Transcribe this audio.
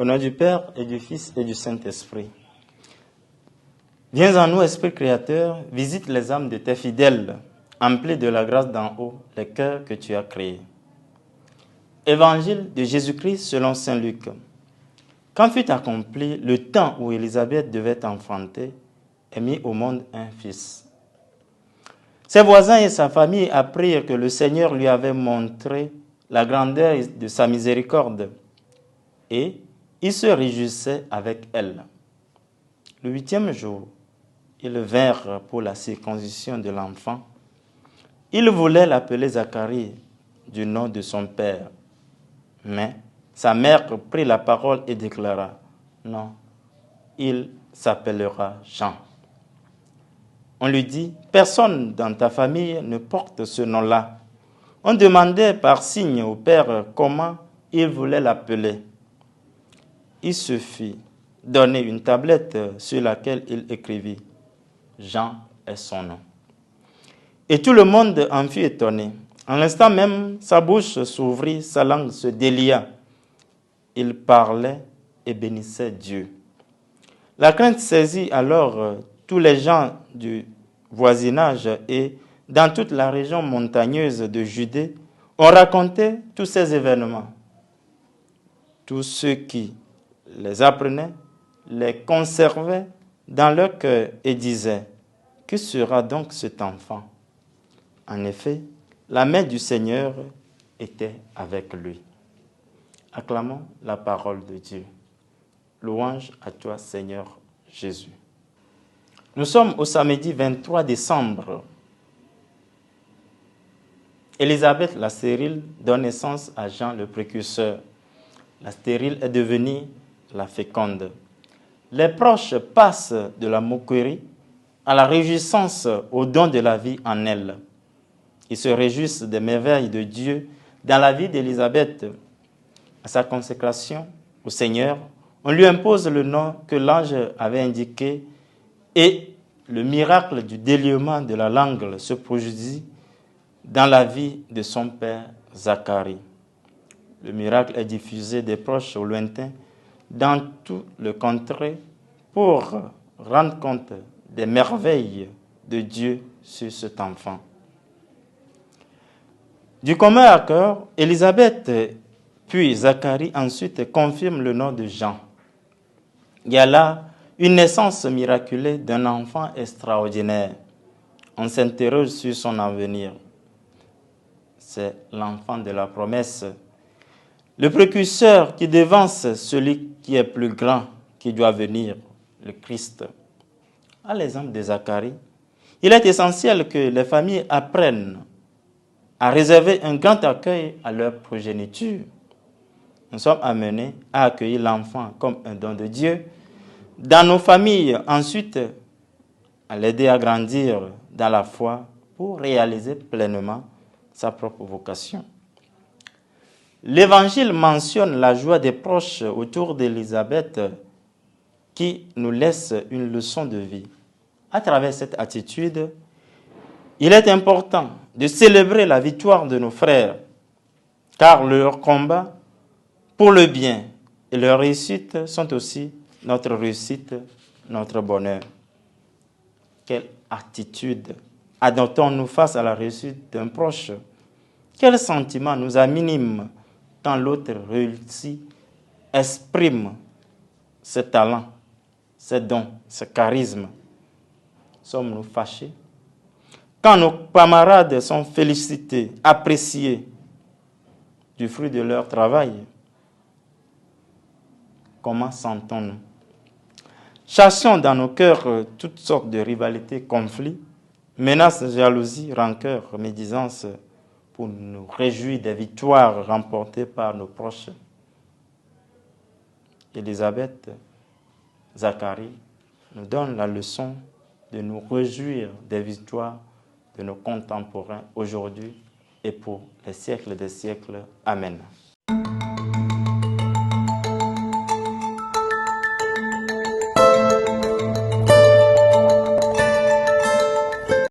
nom du Père et du Fils et du Saint-Esprit. Viens en nous, Esprit Créateur, visite les âmes de tes fidèles, emplis de la grâce d'en haut, les cœurs que tu as créés. Évangile de Jésus-Christ selon saint Luc. Quand fut accompli le temps où Élisabeth devait enfanter, et mit au monde un fils. Ses voisins et sa famille apprirent que le Seigneur lui avait montré la grandeur de sa miséricorde, et ils se réjouissaient avec elle. Le 8e jour, ils vinrent pour la circoncision de l'enfant. Ils voulaient l'appeler Zacharie, du nom de son père. Mais sa mère prit la parole et déclara, « Non, il s'appellera Jean. » On lui dit, « Personne dans ta famille ne porte ce nom-là. » On demandait par signe au père comment il voulait l'appeler. Il se fit donner une tablette sur laquelle il écrivit, « Jean est son nom. » Et tout le monde en fut étonné. En l'instant même, sa bouche s'ouvrit, sa langue se délia. Il parlait et bénissait Dieu. La crainte saisit alors tous les gens du voisinage et dans toute la région montagneuse de Judée, on racontait tous ces événements. Tous ceux qui les apprenaient les conservaient dans leur cœur et disaient, « Que sera donc cet enfant ?» En effet, la main du Seigneur était avec lui. Acclamons la parole de Dieu. Louange à toi, Seigneur Jésus. Nous sommes au samedi 23 décembre. Élisabeth la stérile donne naissance à Jean le précurseur. La stérile est devenue la féconde. Les proches passent de la moquerie à la réjouissance au don de la vie en elle. Ils se réjouissent des merveilles de Dieu dans la vie d'Élisabeth. À sa consécration au Seigneur, on lui impose le nom que l'ange avait indiqué et le miracle du déliement de la langue se produit dans la vie de son père Zacharie. Le miracle est diffusé des proches au lointain dans tout le contrée pour rendre compte des merveilles de Dieu sur cet enfant. Du commun accord, Élisabeth puis Zacharie ensuite confirment le nom de Jean. Il y a là une naissance miraculeuse d'un enfant extraordinaire. On s'interroge sur son avenir. C'est l'enfant de la promesse. Le précurseur qui devance celui qui est plus grand, qui doit venir, le Christ. À l'exemple de Zacharie, il est essentiel que les familles apprennent à réserver un grand accueil à leur progéniture. Nous sommes amenés à accueillir l'enfant comme un don de Dieu dans nos familles, ensuite à l'aider à grandir dans la foi pour réaliser pleinement sa propre vocation. L'Évangile mentionne la joie des proches autour d'Élisabeth qui nous laisse une leçon de vie. À travers cette attitude, il est important de célébrer la victoire de nos frères, car leur combat pour le bien et leur réussite sont aussi notre réussite, notre bonheur. Quelle attitude adoptons-nous face à la réussite d'un proche? Quel sentiment nous anime quand l'autre réussit, exprime ses talents, ses dons, ses charismes? Sommes-nous fâchés? Quand nos camarades sont félicités, appréciés du fruit de leur travail, comment sentons-nous? Chassons dans nos cœurs toutes sortes de rivalités, conflits, menaces, jalousies, rancœurs, médisances, pour nous réjouir des victoires remportées par nos proches. Élisabeth, Zacharie nous donnent la leçon de nous réjouir des victoires de nos contemporains aujourd'hui et pour les siècles des siècles. Amen.